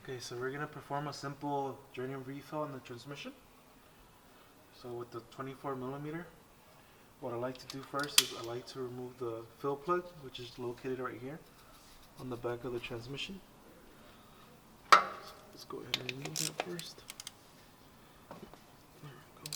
Okay, so we're going to perform a simple journey refill on the transmission. So with the 24 millimeter, what I like to do first is I like to remove the fill plug, which is located right here on the back of the transmission. So let's go ahead and remove that first. There we go.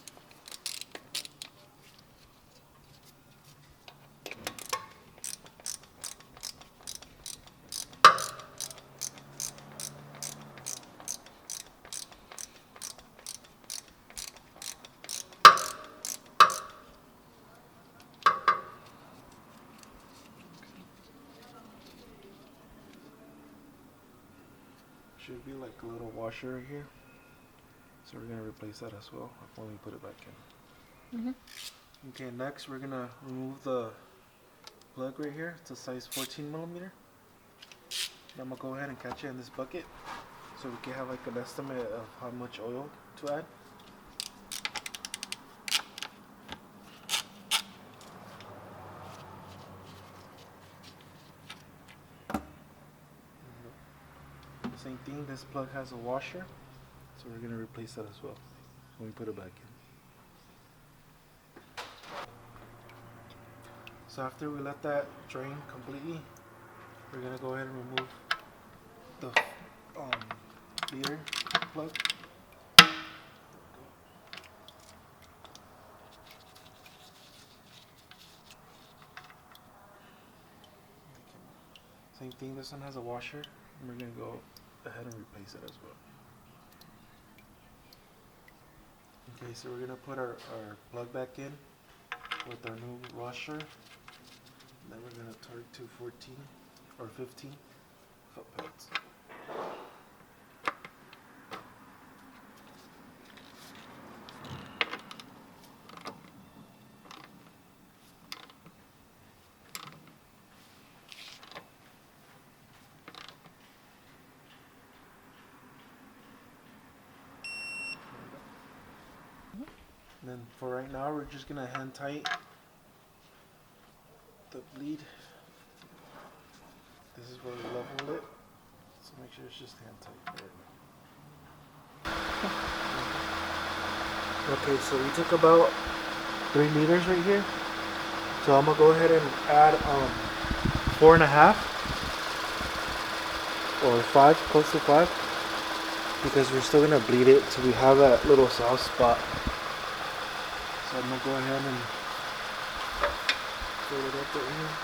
Should be like a little washer right here, so we're gonna replace that as well when we put it back in. Okay, next we're gonna remove the plug right here. It's a size 14 millimeter. I'm gonna go ahead and catch it in this bucket so we can have like an estimate of how much oil to add. Same thing, this plug has a washer, so we're going to replace that as well when we put it back in. So after we let that drain completely, we're going to go ahead and remove the leader plug. Same thing, this one has a washer, and we're going to go ahead and replace it as well. Okay, so we're going to put our plug back in with our new washer. And then we're going to torque to 14 or 15 foot pounds. And then for right now, we're just gonna hand tight the bleed. This is where we level it, so make sure it's just hand tight. Okay, so we took about 3 liters right here. So I'm gonna go ahead and add 4.5 or 5, close to 5, because we're still gonna bleed it, so we have that little soft spot. So I'm gonna go ahead and fill it up right here.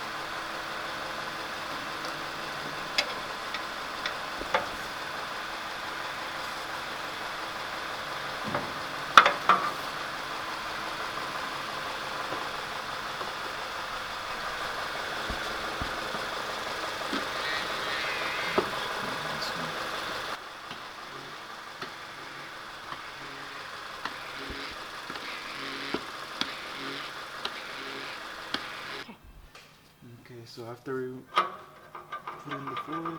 Okay, so after we put in the fluid,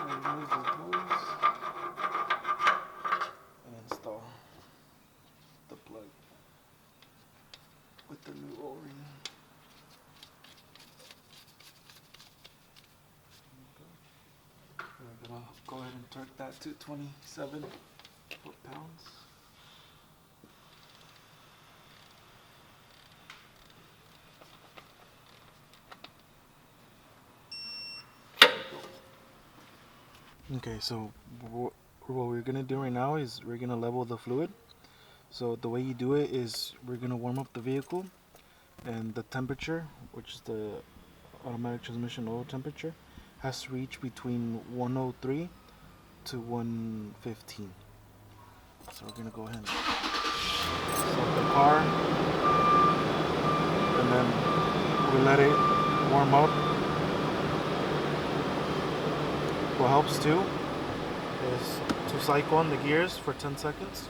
remove the hose and install the plug with the new O-ring. We're gonna go ahead and torque that to 27 foot-pounds. Okay, so what we're gonna do right now is we're gonna level the fluid. So the way you do it is we're gonna warm up the vehicle, and the temperature, which is the automatic transmission oil temperature, has to reach between 103 to 115. So we're gonna go ahead and start the car, and then we let it warm up. What helps too is to cycle on the gears for 10 seconds.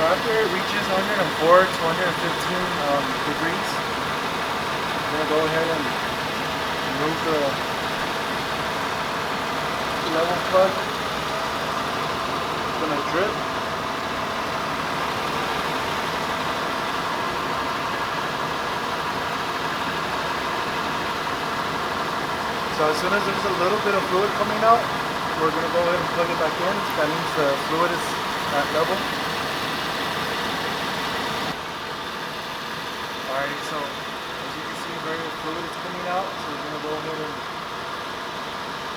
So after it reaches 104 to 115 degrees, I'm going to go ahead and remove the level plug. It's going to drip. So as soon as there's a little bit of fluid coming out, we're going to go ahead and plug it back in. That means the fluid is at level. Alright, so as you can see, very fluid is coming out. So we're going to go ahead and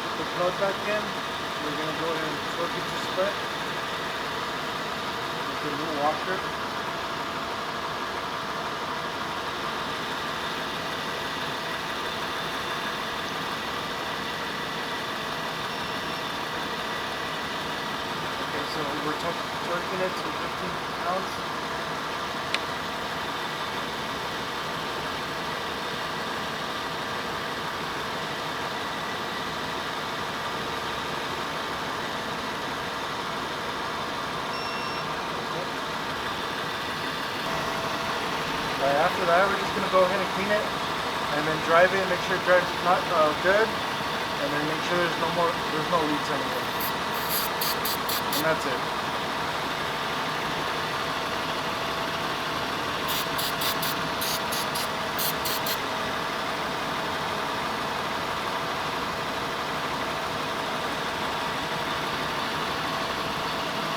put the plug back in. We're going to go ahead and torque it to spec with the new washer. So we're torquing it to 15 pounds. Right after that, we're just going to go ahead and clean it and then drive it, make sure it drives not good, and then make sure there's no leaks anywhere. And that's it.